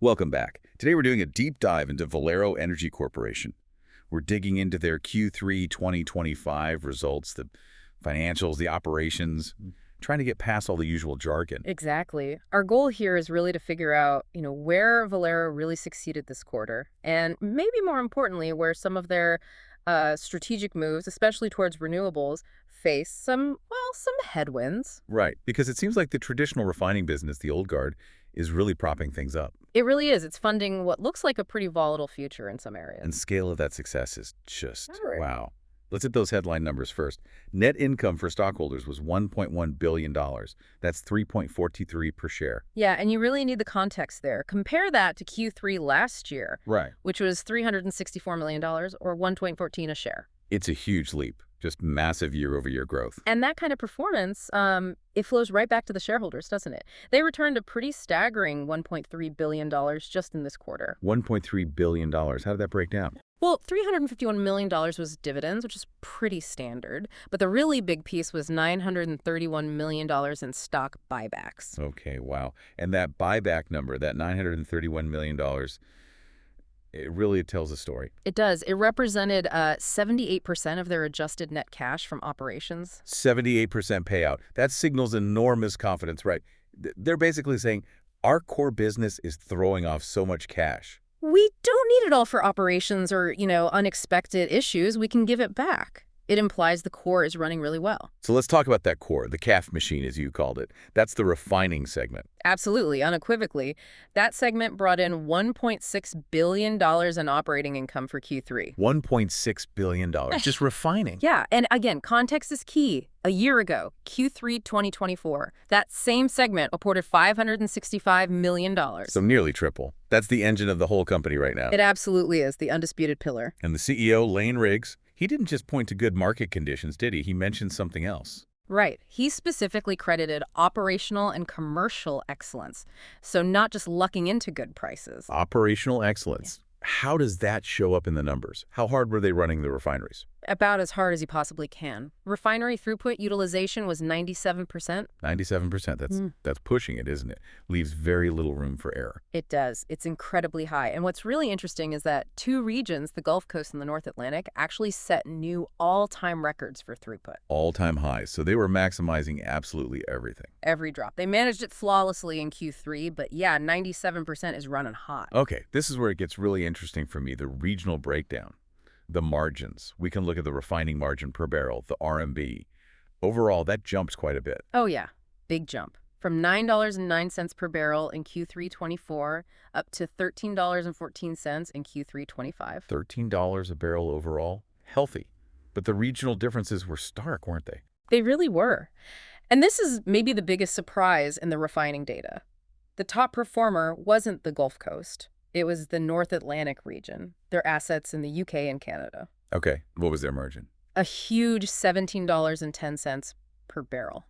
Welcome back. Today we're doing a deep dive into Valero Energy Corporation. We're digging into their Q3 2025 results, the financials, the operations, trying to get past all the usual jargon. Exactly. Our goal here is really to figure out, where Valero really succeeded this quarter, and maybe more importantly, where some of their strategic moves, especially towards renewables, face some headwinds. Right, because it seems like the traditional refining business, the old guard, is really propping things up. It really is. It's funding what looks like a pretty volatile future in some areas. And scale of that success is just, All right. wow. Let's hit those headline numbers first. Net income for stockholders was $1.1 billion. That's $3.43 per share. Yeah, and you really need the context there. Compare that to Q3 last year, Right. which was $364 million or 1.14 a share. It's a huge leap, just massive year-over-year growth. And that kind of performance, it flows right back to the shareholders, doesn't it? They returned a pretty staggering $1.3 billion just in this quarter. $1.3 billion. How did that break down? Well, $351 million was dividends, which is pretty standard. But the really big piece was $931 million in stock buybacks. Okay, wow. And that buyback number, that $931 million, it really tells a story. It does. It represented 78% of their adjusted net cash from operations. 78% payout. That signals enormous confidence, right? They're basically saying, our core business is throwing off so much cash. We don't need it all for operations or, unexpected issues. We can give it back. It implies the core is running really well. So let's talk about that core, the calf machine, as you called it. That's the refining segment. Absolutely, unequivocally. That segment brought in $1.6 billion in operating income for Q3. $1.6 billion, just refining. Yeah, and again, context is key. A year ago, Q3 2024, that same segment reported $565 million. So nearly triple. That's the engine of the whole company right now. It absolutely is, the undisputed pillar. And the CEO, Lane Riggs, he didn't just point to good market conditions, did he? He mentioned something else. Right. He specifically credited operational and commercial excellence. So not just lucking into good prices. Operational excellence. Yeah. How does that show up in the numbers? How hard were they running the refineries? About as hard as he possibly can. Refinery throughput utilization was 97%. 97%. That's pushing it, isn't it? Leaves very little room for error. It does. It's incredibly high. And what's really interesting is that two regions, the Gulf Coast and the North Atlantic, actually set new all-time records for throughput. All-time highs. So they were maximizing absolutely everything. Every drop. They managed it flawlessly in Q3, but yeah, 97% is running hot. Okay, this is where it gets really interesting for me, the regional breakdown. The margins. We can look at the refining margin per barrel, the RMB. Overall, that jumps quite a bit. Oh, yeah. Big jump. From $9.09 per barrel in Q3 24 up to $13.14 in Q3 25. $13 a barrel overall. Healthy. But the regional differences were stark, weren't they? They really were. And this is maybe the biggest surprise in the refining data. The top performer wasn't the Gulf Coast. It was the North Atlantic region, their assets in the UK and Canada. Okay, what was their margin? A huge $17.10 per barrel.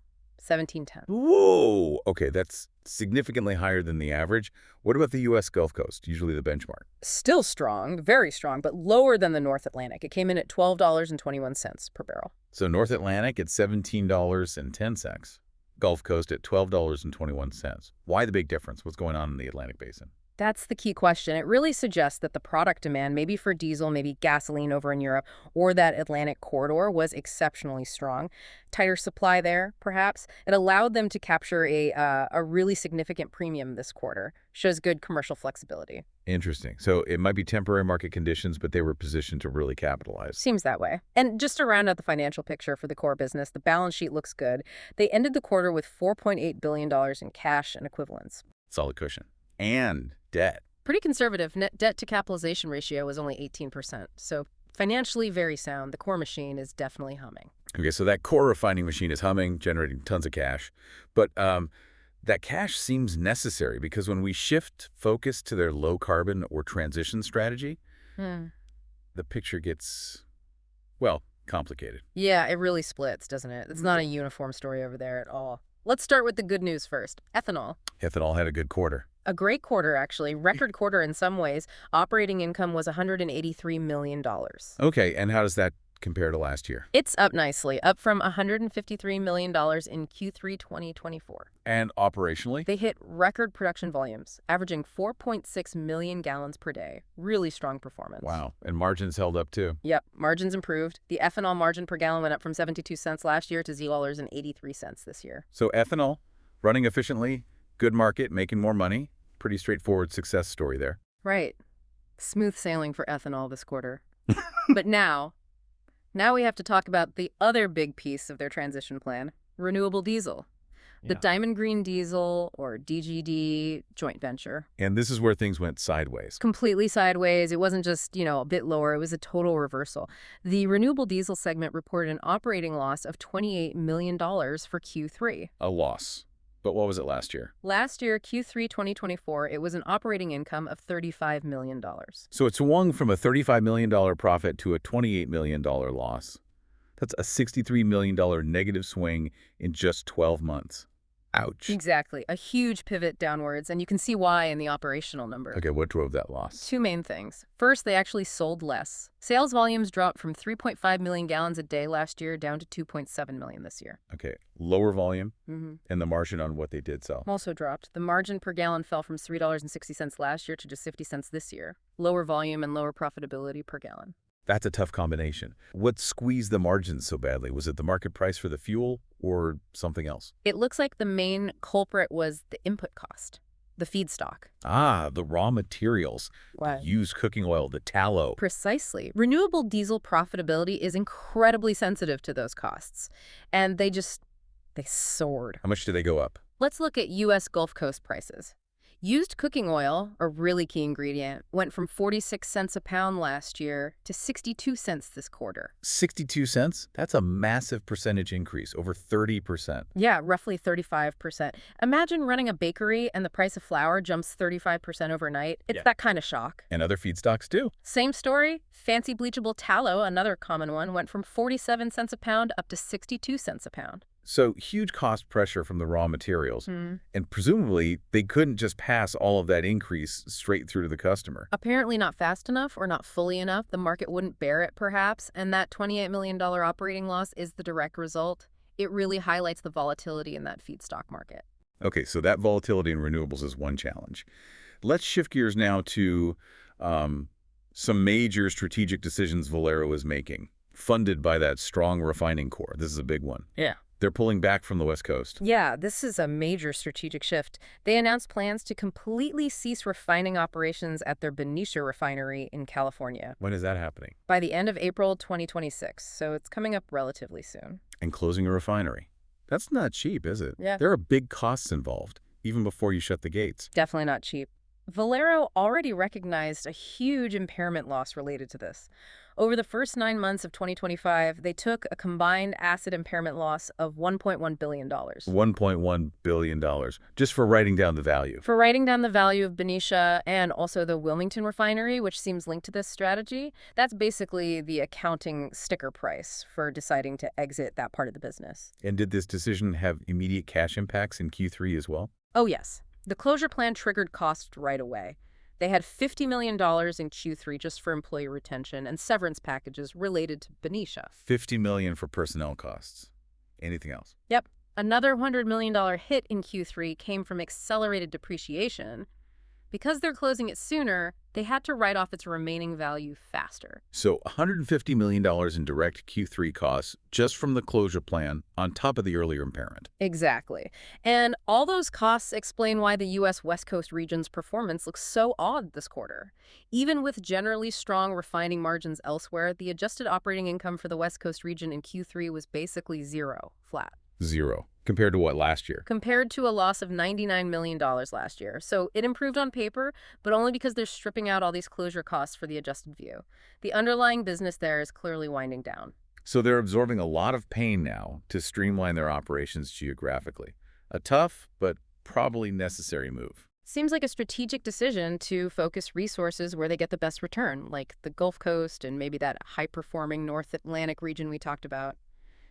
$17.10. Whoa! Okay, that's significantly higher than the average. What about the U.S. Gulf Coast, usually the benchmark? Still strong, very strong, but lower than the North Atlantic. It came in at $12.21 per barrel. So North Atlantic at $17.10. Gulf Coast at $12.21. Why the big difference? What's going on in the Atlantic Basin? That's the key question. It really suggests that the product demand, maybe for diesel, maybe gasoline over in Europe, or that Atlantic corridor was exceptionally strong. Tighter supply there, perhaps. It allowed them to capture a really significant premium this quarter. Shows good commercial flexibility. Interesting. So it might be temporary market conditions, but they were positioned to really capitalize. Seems that way. And just to round out the financial picture for the core business, the balance sheet looks good. They ended the quarter with $4.8 billion in cash and equivalents. Solid cushion. And debt. Pretty conservative. Net debt to capitalization ratio was only 18%. So financially very sound. The core machine is definitely humming. Okay, so that core refining machine is humming, generating tons of cash. But that cash seems necessary because when we shift focus to their low-carbon or transition strategy, the picture gets, well, complicated. Yeah, it really splits, doesn't it? It's not a uniform story over there at all. Let's start with the good news first. Ethanol. Ethanol had a good quarter. A great quarter, actually. Record quarter in some ways. Operating income was $183 million. Okay, and how does that compare to last year? It's up nicely, up from $153 million in Q3 2024. And operationally? They hit record production volumes, averaging 4.6 million gallons per day. Really strong performance. Wow. And margins held up too. Yep, margins improved. The ethanol margin per gallon went up from 72 cents last year to $0.83 this year. So ethanol, running efficiently, good market, making more money. Pretty straightforward success story there. Right. Smooth sailing for ethanol this quarter. But now we have to talk about the other big piece of their transition plan, renewable diesel. The Diamond Green Diesel, or DGD, joint venture. And this is where things went sideways. Completely sideways. It wasn't just, a bit lower. It was a total reversal. The renewable diesel segment reported an operating loss of $28 million for Q3. A loss. But what was it last year? Last year, Q3 2024, it was an operating income of $35 million. So it swung from a $35 million profit to a $28 million loss. That's a $63 million negative swing in just 12 months. Ouch. Exactly. A huge pivot downwards, and you can see why in the operational number. Okay, what drove that loss? Two main things. First, they actually sold less. Sales volumes dropped from 3.5 million gallons a day last year down to 2.7 million this year. Okay, lower volume, and the margin on what they did sell. Also dropped. The margin per gallon fell from $3.60 last year to just 50 cents this year. Lower volume and lower profitability per gallon. That's a tough combination. What squeezed the margins so badly? Was it the market price for the fuel or something else? It looks like the main culprit was the input cost, the feedstock. Ah, the raw materials, the used cooking oil, the tallow. Precisely. Renewable diesel profitability is incredibly sensitive to those costs, and they soared. How much did they go up? Let's look at U.S. Gulf Coast prices. Used cooking oil, a really key ingredient, went from 46 cents a pound last year to 62 cents this quarter. 62 cents? That's a massive percentage increase, over 30%. Yeah, roughly 35%. Imagine running a bakery and the price of flour jumps 35% overnight. It's that kind of shock. And other feedstocks too. Same story. Fancy bleachable tallow, another common one, went from 47 cents a pound up to 62 cents a pound. So huge cost pressure from the raw materials, and presumably they couldn't just pass all of that increase straight through to the customer. Apparently not fast enough or not fully enough. The market wouldn't bear it, perhaps, and that $28 million operating loss is the direct result. It really highlights the volatility in that feedstock market. Okay, so that volatility in renewables is one challenge. Let's shift gears now to some major strategic decisions Valero is making, funded by that strong refining core. This is a big one. Yeah. They're pulling back from the West Coast. Yeah, this is a major strategic shift. They announced plans to completely cease refining operations at their Benicia refinery in California. When is that happening? By the end of April 2026, so it's coming up relatively soon. And closing a refinery. That's not cheap, is it? Yeah. There are big costs involved, even before you shut the gates. Definitely not cheap. Valero already recognized a huge impairment loss related to this. Over the first 9 months of 2025, they took a combined asset impairment loss of $1.1 billion. $1.1 billion, just for writing down the value. For writing down the value of Benicia and also the Wilmington refinery, which seems linked to this strategy. That's basically the accounting sticker price for deciding to exit that part of the business. And did this decision have immediate cash impacts in Q3 as well? Oh, yes. The closure plan triggered costs right away. They had $50 million in Q3 just for employee retention and severance packages related to Benicia. $50 million for personnel costs. Anything else? Yep. Another $100 million hit in Q3 came from accelerated depreciation. Because they're closing it sooner, they had to write off its remaining value faster. So $150 million in direct Q3 costs just from the closure plan on top of the earlier impairment. Exactly. And all those costs explain why the U.S. West Coast region's performance looks so odd this quarter. Even with generally strong refining margins elsewhere, the adjusted operating income for the West Coast region in Q3 was basically zero, flat. Zero. Compared to what last year? Compared to a loss of $99 million last year. So it improved on paper, but only because they're stripping out all these closure costs for the adjusted view. The underlying business there is clearly winding down. So they're absorbing a lot of pain now to streamline their operations geographically. A tough, but probably necessary move. Seems like a strategic decision to focus resources where they get the best return, like the Gulf Coast and maybe that high-performing North Atlantic region we talked about.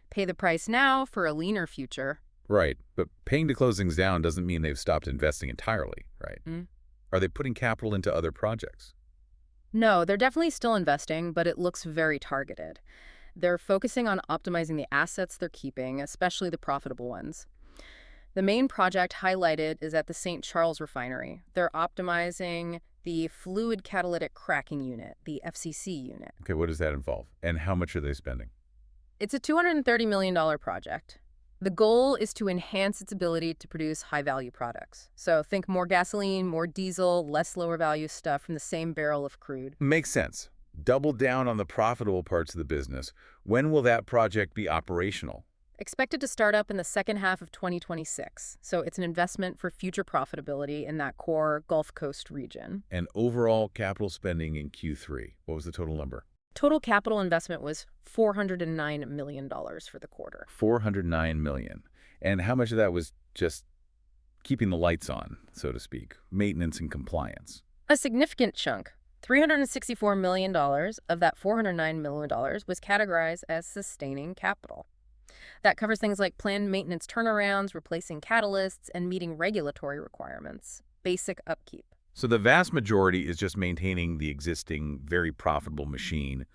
Pay the price now for a leaner future. Right, but paying to close things down doesn't mean they've stopped investing entirely, right? Are they putting capital into other projects? No, they're definitely still investing, but it looks very targeted. They're focusing on optimizing the assets they're keeping, especially the profitable ones. The main project highlighted is at the St. Charles refinery. They're optimizing the fluid catalytic cracking unit, the FCC unit. Okay, what does that involve? And how much are they spending? It's a $230 million project. The goal is to enhance its ability to produce high-value products. So think more gasoline, more diesel, less lower-value stuff from the same barrel of crude. Makes sense. Double down on the profitable parts of the business. When will that project be operational? Expected to start up in the second half of 2026. So it's an investment for future profitability in that core Gulf Coast region. And overall capital spending in Q3, what was the total number? Total capital investment was $409 million for the quarter. $409 million. And how much of that was just keeping the lights on, so to speak, maintenance and compliance? A significant chunk, $364 million of that $409 million was categorized as sustaining capital. That covers things like planned maintenance turnarounds, replacing catalysts, and meeting regulatory requirements. Basic upkeep. So the vast majority is just maintaining the existing, very profitable machine.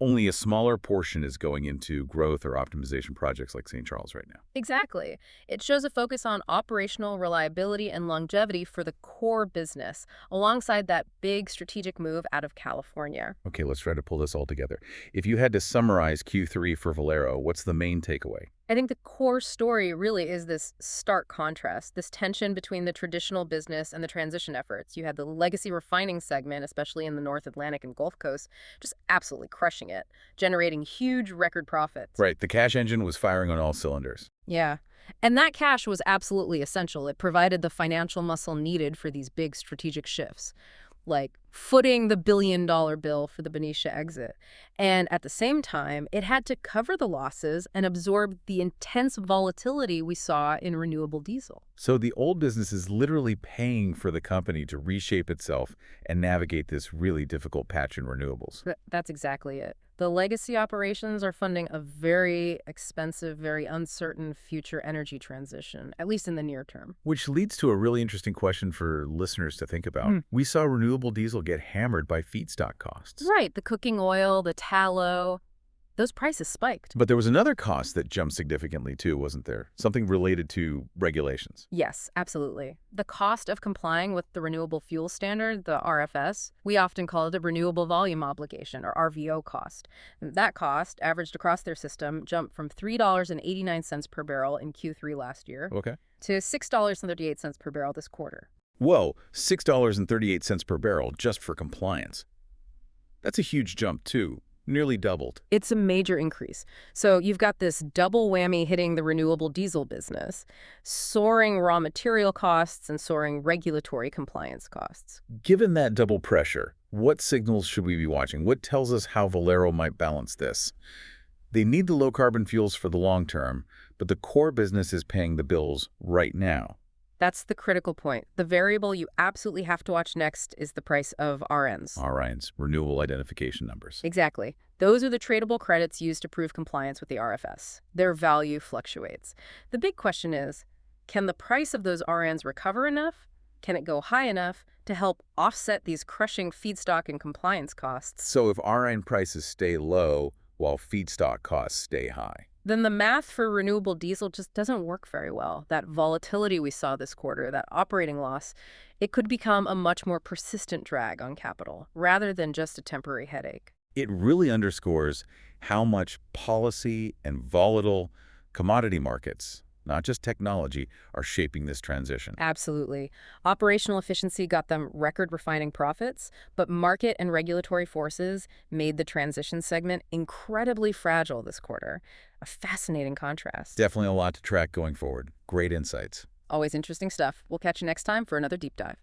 Only a smaller portion is going into growth or optimization projects like St. Charles right now. Exactly. It shows a focus on operational reliability and longevity for the core business, alongside that big strategic move out of California. Okay, let's try to pull this all together. If you had to summarize Q3 for Valero, what's the main takeaway? I think the core story really is this stark contrast, this tension between the traditional business and the transition efforts. You had the legacy refining segment, especially in the North Atlantic and Gulf Coast, just absolutely crushing it, generating huge record profits. Right, the cash engine was firing on all cylinders. Yeah. And that cash was absolutely essential. It provided the financial muscle needed for these big strategic shifts, like footing the billion-dollar bill for the Benicia exit. And at the same time, it had to cover the losses and absorb the intense volatility we saw in renewable diesel. So the old business is literally paying for the company to reshape itself and navigate this really difficult patch in renewables. That's exactly it. The legacy operations are funding a very expensive, very uncertain future energy transition, at least in the near term. Which leads to a really interesting question for listeners to think about. We saw renewable diesel get hammered by feedstock costs. Right, the cooking oil, the tallow, those prices spiked. But there was another cost that jumped significantly too, wasn't there? Something related to regulations. Yes, absolutely. The cost of complying with the Renewable Fuel Standard, the RFS, we often call it a Renewable Volume Obligation, or RVO cost. That cost, averaged across their system, jumped from $3.89 per barrel in Q3 last year to $6.38 per barrel this quarter. Whoa, $6.38 per barrel just for compliance. That's a huge jump too. Nearly doubled. It's a major increase. So you've got this double whammy hitting the renewable diesel business, soaring raw material costs and soaring regulatory compliance costs. Given that double pressure, what signals should we be watching? What tells us how Valero might balance this? They need the low-carbon fuels for the long term, but the core business is paying the bills right now. That's the critical point. The variable you absolutely have to watch next is the price of RNs. RINs, renewable identification numbers. Exactly. Those are the tradable credits used to prove compliance with the RFS. Their value fluctuates. The big question is, can the price of those RNs recover enough? Can it go high enough to help offset these crushing feedstock and compliance costs? So if RIN prices stay low while feedstock costs stay high, then the math for renewable diesel just doesn't work very well. That volatility we saw this quarter, that operating loss, it could become a much more persistent drag on capital rather than just a temporary headache. it really underscores how much policy and volatile commodity markets, not just technology, are shaping this transition. Absolutely. Operational efficiency got them record refining profits, but market and regulatory forces made the transition segment incredibly fragile this quarter. A fascinating contrast. Definitely a lot to track going forward. Great insights. Always interesting stuff. We'll catch you next time for another deep dive.